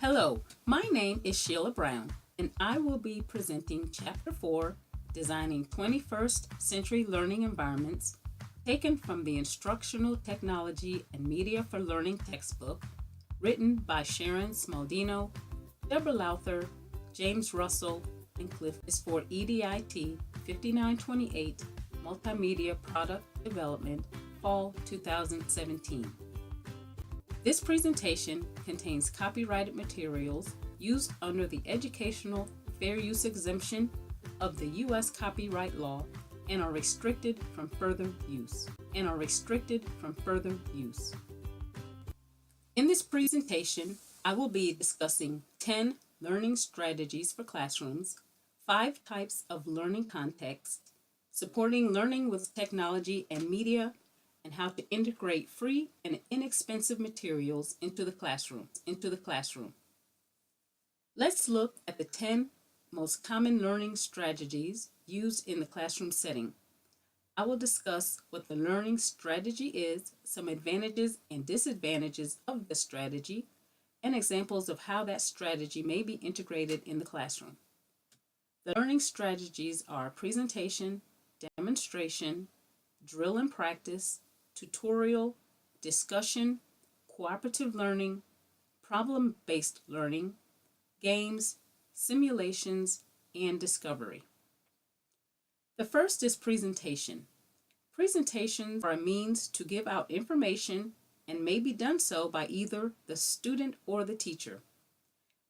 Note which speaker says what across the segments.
Speaker 1: Hello, my name is Sheila Brown, and I will be presenting Chapter 4 Designing 21st Century Learning Environments, taken from the Instructional Technology and Media for Learning textbook, written by Sharon Smaldino, Deborah Lowther, James Russell, and Cliff is for EDIT 5928 Multimedia Product Development, Fall 2017. This presentation contains copyrighted materials used under the Educational Fair Use Exemption of the U.S. Copyright Law and are restricted from further use. In this presentation, I will be discussing 10 learning strategies for classrooms, 5 types of learning contexts, supporting learning with technology and media, and how to integrate free and inexpensive materials into the classroom. Let's look at the 10 most common learning strategies used in the classroom setting. I will discuss what the learning strategy is, some advantages and disadvantages of the strategy, and examples of how that strategy may be integrated in the classroom. The learning strategies are presentation, demonstration, drill and practice, tutorial, discussion, cooperative learning, problem-based learning, games, simulations, and discovery. The first is presentation. Presentations are a means to give out information and may be done so by either the student or the teacher.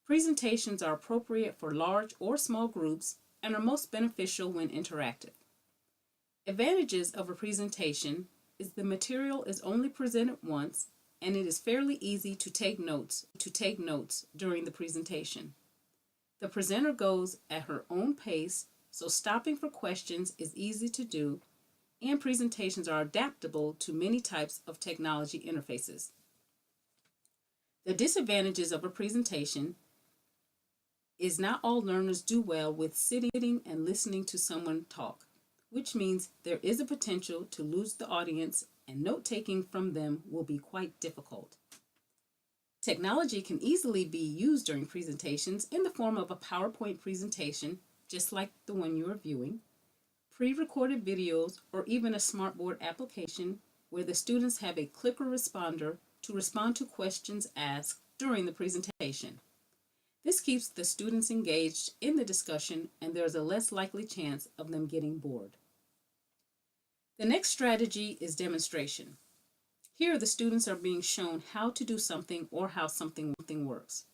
Speaker 1: Presentations are appropriate for large or small groups and are most beneficial when interactive. Advantages of a presentation is the material is only presented once and it is fairly easy to take notes during the presentation. The presenter goes at her own pace, so stopping for questions is easy to do, and presentations are adaptable to many types of technology interfaces. The disadvantages of a presentation is not all learners do well with sitting and listening to someone talk, which means there is a potential to lose the audience and note-taking from them will be quite difficult. Technology can easily be used during presentations in the form of a PowerPoint presentation, just like the one you are viewing, pre-recorded videos, or even a smartboard application where the students have a clicker responder to respond to questions asked during the presentation. This keeps the students engaged in the discussion and there is a less likely chance of them getting bored. The next strategy is demonstration. Here the students are being shown how to do something or how something works.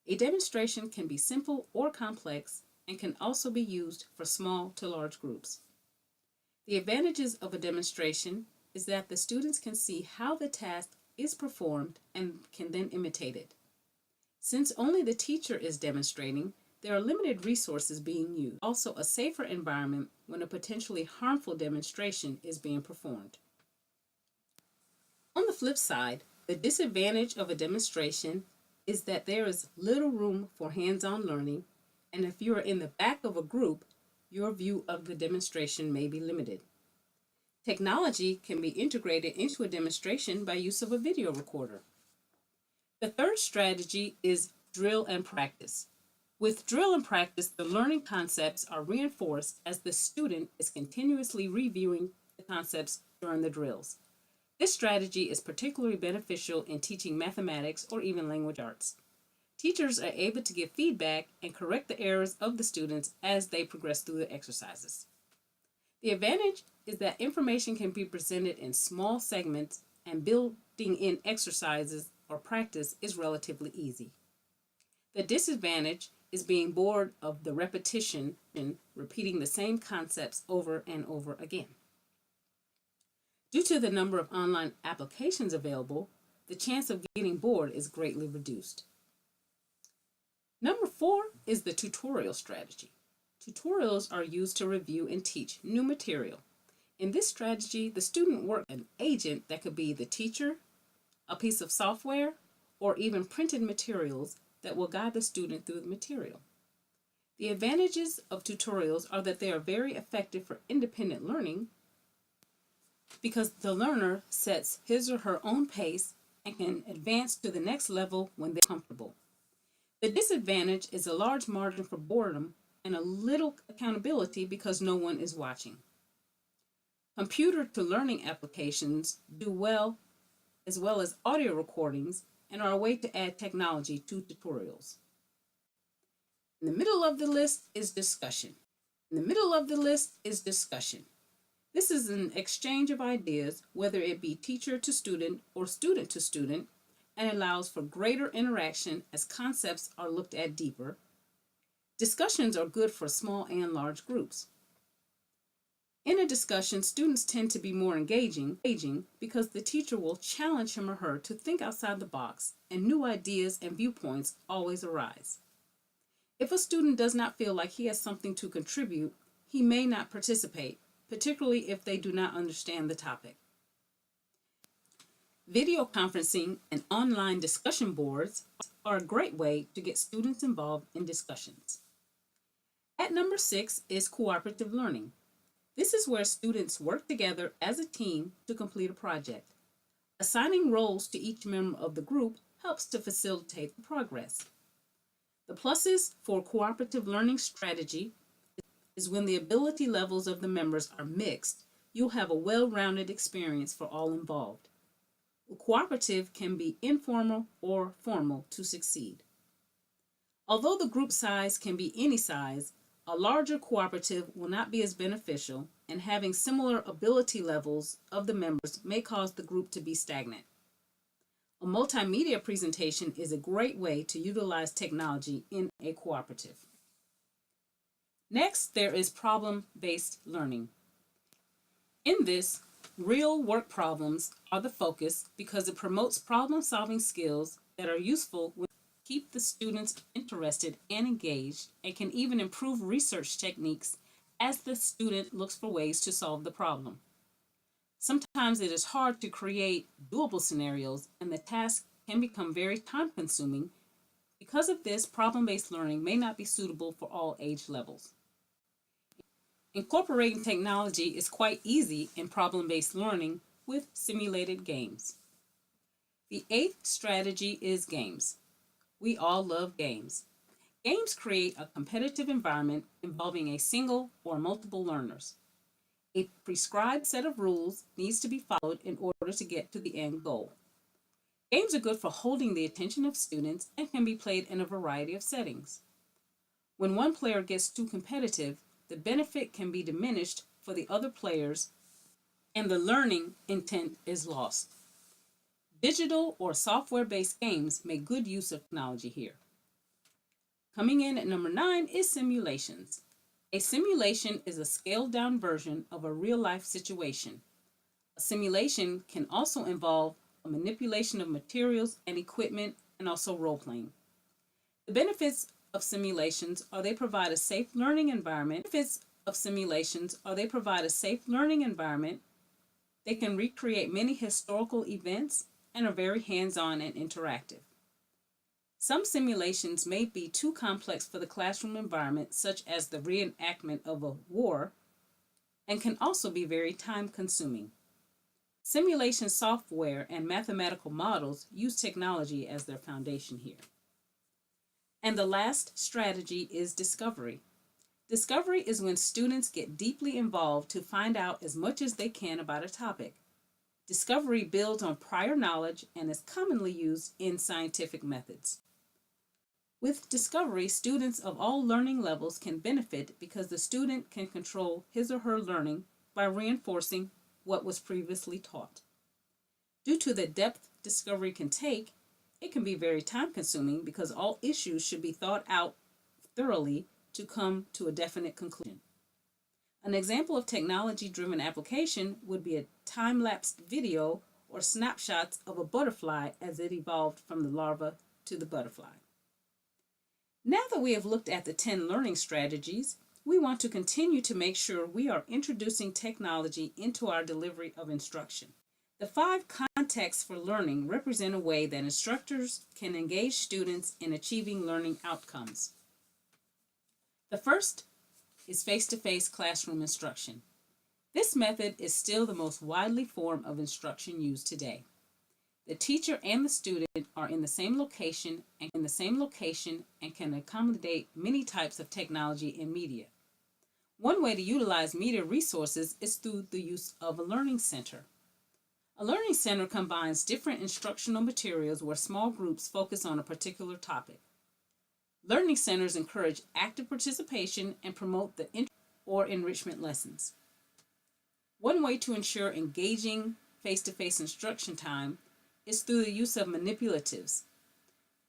Speaker 1: A demonstration can be simple or complex and can also be used for small to large groups. The advantages of a demonstration is that the students can see how the task is performed and can then imitate it. Since only the teacher is demonstrating, there are limited resources being used. Also, a safer environment when a potentially harmful demonstration is being performed. On the flip side, the disadvantage of a demonstration is that there is little room for hands-on learning, and if you are in the back of a group, your view of the demonstration may be limited. Technology can be integrated into a demonstration by use of a video recorder. The third strategy is drill and practice. With drill and practice, the learning concepts are reinforced as the student is continuously reviewing the concepts during the drills. This strategy is particularly beneficial in teaching mathematics or even language arts. Teachers are able to give feedback and correct the errors of the students as they progress through the exercises. The advantage is that information can be presented in small segments and building in exercises or practice is relatively easy. The disadvantage is being bored of the repetition and repeating the same concepts over and over again. Due to the number of online applications available, the chance of getting bored is greatly reduced. Number 4 is the tutorial strategy. Tutorials are used to review and teach new material. In this strategy, the student works an agent that could be the teacher, a piece of software, or even printed materials that will guide the student through the material. The advantages of tutorials are that they are very effective for independent learning because the learner sets his or her own pace and can advance to the next level when they're comfortable. The disadvantage is a large margin for boredom and a little accountability because no one is watching. Computer to learning applications do well, as well as audio recordings, and are a way to add technology to tutorials. In the middle of the list is discussion. In the middle of the list is discussion. This is an exchange of ideas, whether it be teacher to student or student to student, and allows for greater interaction as concepts are looked at deeper. Discussions are good for small and large groups. In a discussion, students tend to be more engaging because the teacher will challenge him or her to think outside the box, and new ideas and viewpoints always arise. If a student does not feel like he has something to contribute, he may not participate, particularly if they do not understand the topic. Video conferencing and online discussion boards are a great way to get students involved in discussions. At number 6 is cooperative learning. This is where students work together as a team to complete a project. Assigning roles to each member of the group helps to facilitate the progress. The pluses for cooperative learning strategy is when the ability levels of the members are mixed, you'll have a well-rounded experience for all involved. Cooperative can be informal or formal to succeed. Although the group size can be any size, a larger cooperative will not be as beneficial, and having similar ability levels of the members may cause the group to be stagnant. A multimedia presentation is a great way to utilize technology in a cooperative. Next, there is problem-based learning. In this, real work problems are the focus because it promotes problem-solving skills that are useful when keep the students interested and engaged, and can even improve research techniques as the student looks for ways to solve the problem. Sometimes it is hard to create doable scenarios, and the task can become very time consuming. Because of this, problem-based learning may not be suitable for all age levels. Incorporating technology is quite easy in problem-based learning with simulated games. The 8th strategy is games. We all love games. Games create a competitive environment involving a single or multiple learners. A prescribed set of rules needs to be followed in order to get to the end goal. Games are good for holding the attention of students and can be played in a variety of settings. When one player gets too competitive, the benefit can be diminished for the other players and the learning intent is lost. Digital or software-based games make good use of technology here. Coming in at number 9 is simulations. A simulation is a scaled-down version of a real-life situation. A simulation can also involve a manipulation of materials and equipment and also role-playing. The benefits of simulations are they provide a safe learning environment. They can recreate many historical events and are very hands-on and interactive. Some simulations may be too complex for the classroom environment, such as the reenactment of a war, and can also be very time-consuming. Simulation software and mathematical models use technology as their foundation here. And the last strategy is discovery. Discovery is when students get deeply involved to find out as much as they can about a topic. Discovery builds on prior knowledge and is commonly used in scientific methods. With discovery, students of all learning levels can benefit because the student can control his or her learning by reinforcing what was previously taught. Due to the depth discovery can take, it can be very time-consuming because all issues should be thought out thoroughly to come to a definite conclusion. An example of technology-driven application would be a time-lapse video or snapshots of a butterfly as it evolved from the larva to the butterfly. Now that we have looked at the 10 learning strategies, we want to continue to make sure we are introducing technology into our delivery of instruction. The 5 contexts for learning represent a way that instructors can engage students in achieving learning outcomes. The first is face-to-face classroom instruction. This method is still the most widely form of instruction used today. The teacher and the student are in the same location and can accommodate many types of technology and media. One way to utilize media resources is through the use of a learning center. A learning center combines different instructional materials where small groups focus on a particular topic. Learning centers encourage active participation and promote the or enrichment lessons. One way to ensure engaging face-to-face instruction time is through the use of manipulatives.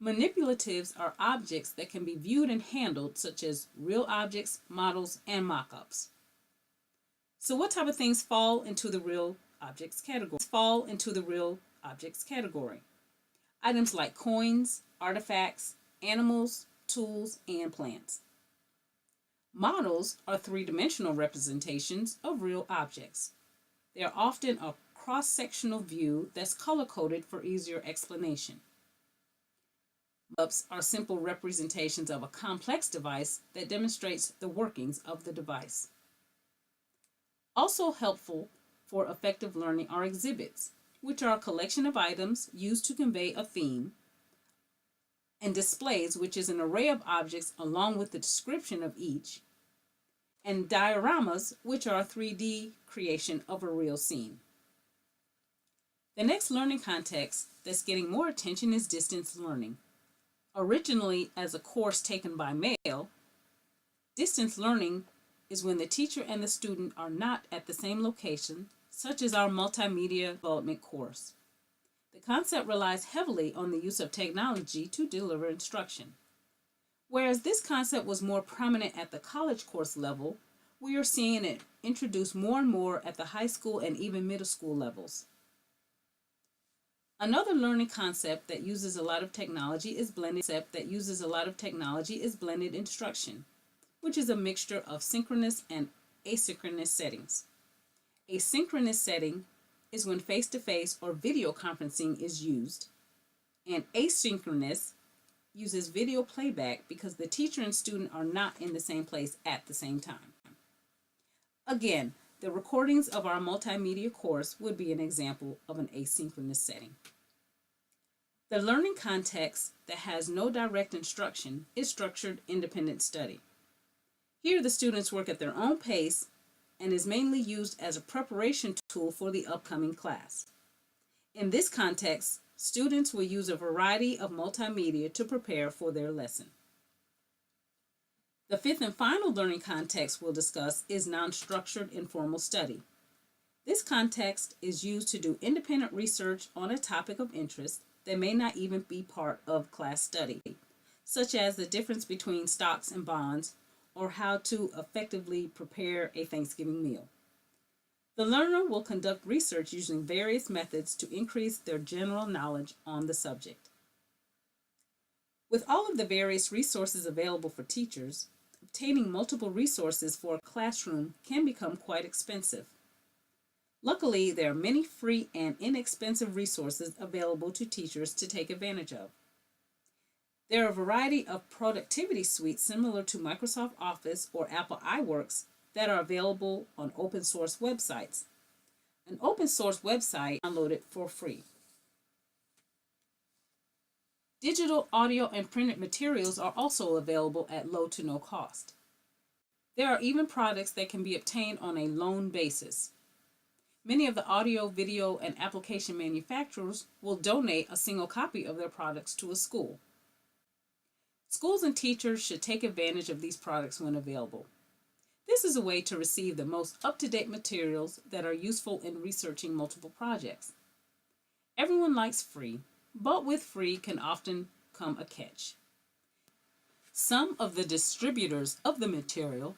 Speaker 1: Manipulatives are objects that can be viewed and handled, such as real objects, models, and mock-ups. So what type of things fall into the real objects category? Items like coins, artifacts, animals, tools, and plants. Models are three-dimensional representations of real objects. They are often a cross-sectional view that's color-coded for easier explanation. Mock-ups are simple representations of a complex device that demonstrates the workings of the device. Also helpful for effective learning are exhibits, which are a collection of items used to convey a theme, and displays, which is an array of objects along with the description of each, and dioramas, which are a 3D creation of a real scene. The next learning context that's getting more attention is distance learning. Originally as a course taken by mail, distance learning is when the teacher and the student are not at the same location, such as our multimedia development course. The concept relies heavily on the use of technology to deliver instruction. Whereas this concept was more prominent at the college course level, we are seeing it introduced more and more at the high school and even middle school levels. Another learning concept that uses a lot of technology is blended instruction, which is a mixture of synchronous and asynchronous settings. A synchronous setting is when face-to-face or video conferencing is used, and asynchronous uses video playback because the teacher and student are not in the same place at the same time. Again, the recordings of our multimedia course would be an example of an asynchronous setting. The learning context that has no direct instruction is structured independent study. Here, the students work at their own pace and is mainly used as a preparation tool for the upcoming class. In this context, students will use a variety of multimedia to prepare for their lesson. The fifth and final learning context we'll discuss is non-structured informal study. This context is used to do independent research on a topic of interest that may not even be part of class study, such as the difference between stocks and bonds, or how to effectively prepare a Thanksgiving meal. The learner will conduct research using various methods to increase their general knowledge on the subject. With all of the various resources available for teachers, obtaining multiple resources for a classroom can become quite expensive. Luckily, there are many free and inexpensive resources available to teachers to take advantage of. There are a variety of productivity suites similar to Microsoft Office or Apple iWorks that are available on open source websites. An open source website downloaded for free. Digital, audio, and printed materials are also available at low to no cost. There are even products that can be obtained on a loan basis. Many of the audio, video, and application manufacturers will donate a single copy of their products to a school. Schools and teachers should take advantage of these products when available. This is a way to receive the most up-to-date materials that are useful in researching multiple projects. Everyone likes free, but with free can often come a catch. Some of the distributors of the material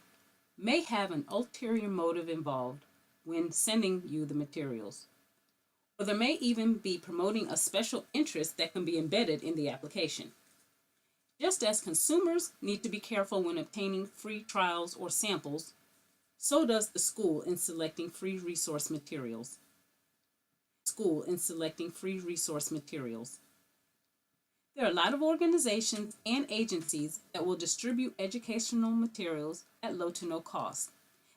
Speaker 1: may have an ulterior motive involved when sending you the materials, or there may even be promoting a special interest that can be embedded in the application. Just as consumers need to be careful when obtaining free trials or samples, so does the school in selecting free resource materials. There are a lot of organizations and agencies that will distribute educational materials at low to no cost.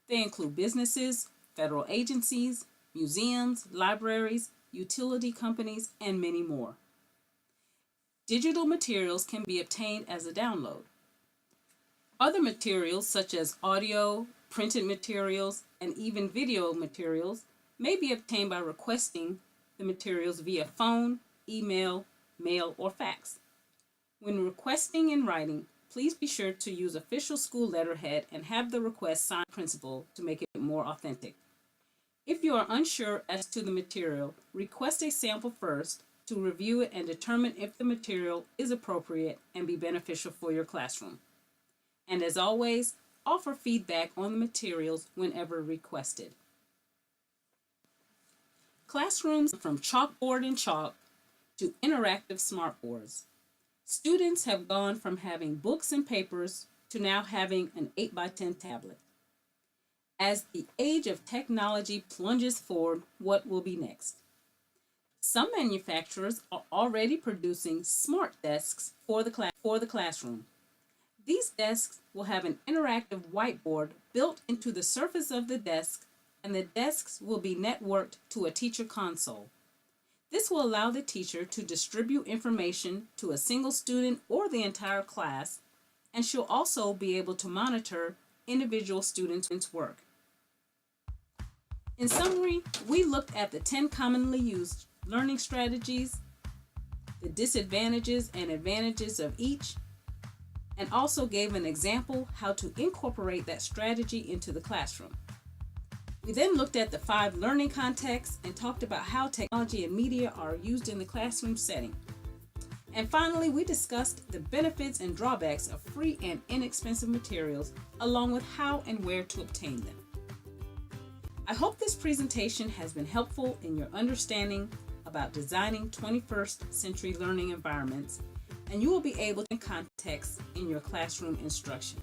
Speaker 1: They include businesses, federal agencies, museums, libraries, utility companies, and many more. Digital materials can be obtained as a download. Other materials, such as audio, printed materials, and even video materials, may be obtained by requesting the materials via phone, email, mail, or fax. When requesting in writing, please be sure to use official school letterhead and have the request signed by the principal to make it more authentic. If you are unsure as to the material, request a sample first to review it and determine if the material is appropriate and be beneficial for your classroom. And as always, offer feedback on the materials whenever requested. Classrooms from chalkboard and chalk to interactive smartboards. Students have gone from having books and papers to now having an 8x10 tablet. As the age of technology plunges forward, what will be next? Some manufacturers are already producing smart desks for the classroom. These desks will have an interactive whiteboard built into the surface of the desk, and the desks will be networked to a teacher console. This will allow the teacher to distribute information to a single student or the entire class, and she'll also be able to monitor individual students' work. In summary, we looked at the 10 commonly used learning strategies, the disadvantages and advantages of each, and also gave an example how to incorporate that strategy into the classroom. We then looked at the 5 learning contexts and talked about how technology and media are used in the classroom setting. And finally, we discussed the benefits and drawbacks of free and inexpensive materials, along with how and where to obtain them. I hope this presentation has been helpful in your understanding about designing 21st century learning environments, and you will be able to context in your classroom instruction.